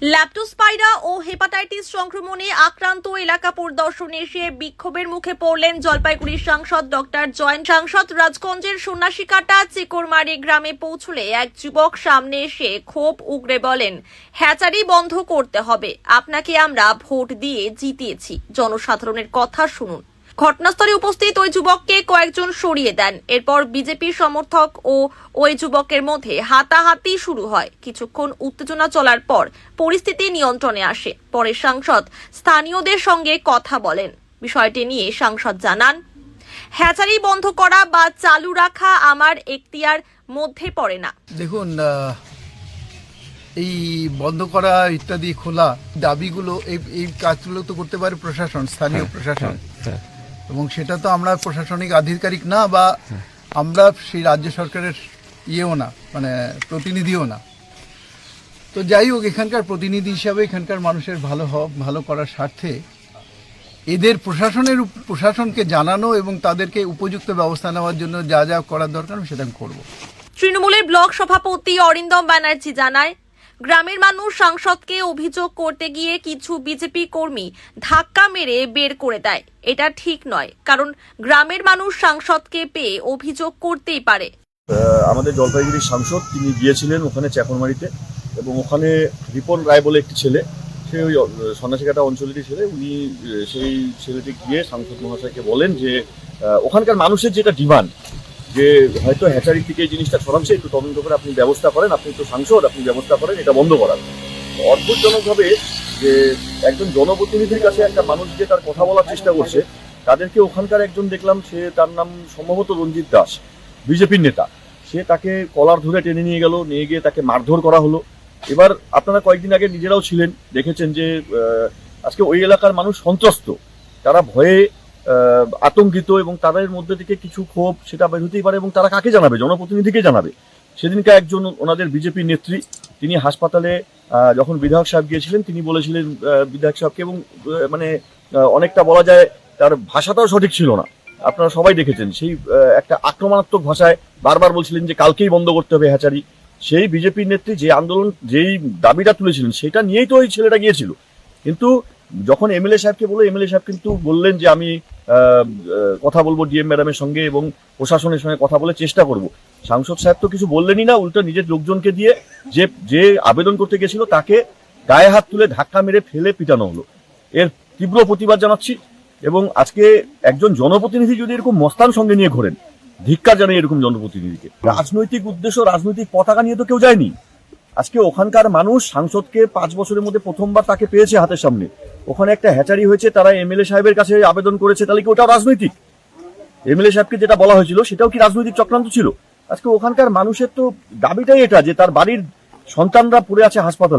ল্যাপ্টোস্পাইরা ও hepatitis সংক্রমণে আক্রান্ত এলাকা পরিদর্শনে এসে বিক্ষোভের মুখে পড়লেন জলপাইগুড়ির সাংসদ ডক্টর জয়েন্ট। সাংসদ রাজগঞ্জের সন্ন্যাসীকাটা চেকরমারি গ্রামে পৌঁছলে এক যুবক সামনে এসে ক্ষোভ উগরে বলেন, হ্যাচারি বন্ধ করতে হবে, আপনাকে আমরা ভোট দিয়ে জিতিয়েছি, জনসাধারণের কথা শুনুন। ঘটনাস্থলে উপস্থিত ওই যুবককে কয়েকজন সরিয়ে দেন। এরপর বিজেপি সমর্থক ও ওই যুবকের মধ্যে হাতাহাতি শুরু হয়। কিছুক্ষণ উত্তেজনা চলার পর পরিস্থিতি নিয়ন্ত্রণে আসে। পরে সাংসদ স্থানীয়দের সঙ্গে কথা বলেন। বিষয়টি নিয়ে সাংসদ জানান, হ্যাচারি বন্ধ করা বা চালু রাখা আমার এখতিয়ার মধ্যে পড়ে না। দেখুন, এই বন্ধ করা ইত্যাদি খোলা দাবিগুলো এই কাজগুলো তো করতে পারে প্রশাসন, স্থানীয় প্রশাসন, এবং সেটা তো আমরা প্রশাসনিক আধিকারিক না, বা আমরা সেই রাজ্য সরকারের ইয়েও না, মানে প্রতিনিধিও না। তো যাই হোক, এখানকার প্রতিনিধি হিসাবে এখানকার মানুষের ভালো করার স্বার্থে এদের প্রশাসনকে জানানো এবং তাদেরকে উপযুক্ত ব্যবস্থা নেওয়ার জন্য যা যা করার দরকার সেটা করব। তৃণমূলের ব্লক সভাপতি অরিন্দম ব্যানার্জি জানায়, গ্রামের মানুষ সাংসদকে অভিযোগ করতে গিয়ে কিছু বিজেপি কর্মী ধাক্কা মেরে বের করে দেয়। এটা ঠিক নয়, কারণ গ্রামের মানুষ সাংসদকে পেয়ে অভিযোগ করতেই পারে। আমাদের জলপাইগুড়ির সাংসদ তিনি গিয়েছিলেন ওখানে চেকরমারিতে, এবং ওখানে রিপন রায় বলে একটি ছেলে, সে ওই সন্ন্যাসীকাটা অঞ্চলেরই ছেলে, উনি সেই ছেলেটি গিয়ে সাংসদ মহাশয়কে বলেন যে ওখানকার মানুষের যেটা ডিমান্ড, যে হয়তো হ্যাচারি থেকে এই জিনিসটা ছড়াচ্ছে, একটু তদন্ত করে আপনি ব্যবস্থা করেন, আপনি তো সাংসদ, আপনি ব্যবস্থা করেন এটা বন্ধ করার। অদ্ভুতজনকভাবে যে একজন জনপ্রতিনিধির কাছে একটা মানুষ যে তার কথা বলার চেষ্টা করছে, তাদেরকে ওখানকার একজন দেখলাম, সে তার নাম সম্ভবত রঞ্জিত দাস, বিজেপির নেতা, সে তাকে কলার ধরে টেনে নিয়ে গেল, নিয়ে গিয়ে তাকে মারধর করা হলো। এবার আপনারা কয়েকদিন আগে নিজেরাও ছিলেন, দেখেছেন যে আজকে ওই এলাকার মানুষ সন্ত্রস্ত, তারা ভয়ে আতঙ্কিত, এবং তাদের মধ্যে থেকে কিছু ক্ষোভ সেটা বের হতেই পারে, এবং তারা কাকে জানাবে? জনপ্রতিনিধিকে জানাবে। সেদিনকে একজন ওনাদের বিজেপি নেত্রী, তিনি হাসপাতালে যখন বিধায়ক সাহেব গিয়েছিলেন, তিনি বলেছিলেন বিধায়ক সাহেবকে, এবং মানে অনেকটা বলা যায় তার ভাষাটাও সঠিক ছিল না, আপনারা সবাই দেখেছেন, সেই একটা আক্রমণাত্মক ভাষায় বারবার বলছিলেন যে কালকেই বন্ধ করতে হবে হ্যাচারি। সেই বিজেপি নেত্রী যে আন্দোলন, যেই দাবিটা তুলেছিলেন, সেটা নিয়েই তো ওই ছেলেটা গিয়েছিল। কিন্তু যখন এমএলএ সাহেবকে বললো, এমএলএ সাহেব কিন্তু বললেন যে আমি কথা বলবো ডিএম ম্যাডামের সঙ্গে এবং প্রশাসনের সঙ্গে কথা বলে চেষ্টা করব। সাংসদ সাহেব তো কিছু বললেনই না, উল্টো নিজের লোকজনকে দিয়ে যে আবেদন করতে গেছিল তাকে গায়ে হাত তুলে ধাক্কা মেরে ফেলে পিটানো হলো। এর তীব্র প্রতিবাদ জানাচ্ছি, এবং আজকে একজন জনপ্রতিনিধি যদি এরকম মস্তান সঙ্গে নিয়ে ঘোরেন, ধিক্কার জানাই এরকম জনপ্রতিনিধিকে। রাজনৈতিক উদ্দেশ্য, রাজনৈতিক পতাকা নিয়ে তো কেউ যায়নি। আজকে ওখানকার মানুষ সাংসদকে 5 বছরের মধ্যে প্রথমবার তাকে পেয়েছে হাতের সামনে, ওখানে একটা হ্যাচারি হয়েছে, তারা এমএলএ সাহেবের কাছে আবেদন করেছে, তাহলে কি ওটাও রাজনৈতিক? এমএলএ সাহেবকে যেটা বলা হয়েছিল সেটাও কি রাজনৈতিক চক্রান্ত ছিল? আজকে ওখানকার মানুষের তো দাবিটাই এটা, যে তার বাড়ির সন্তানরা পড়ে আছে হাসপাতালে।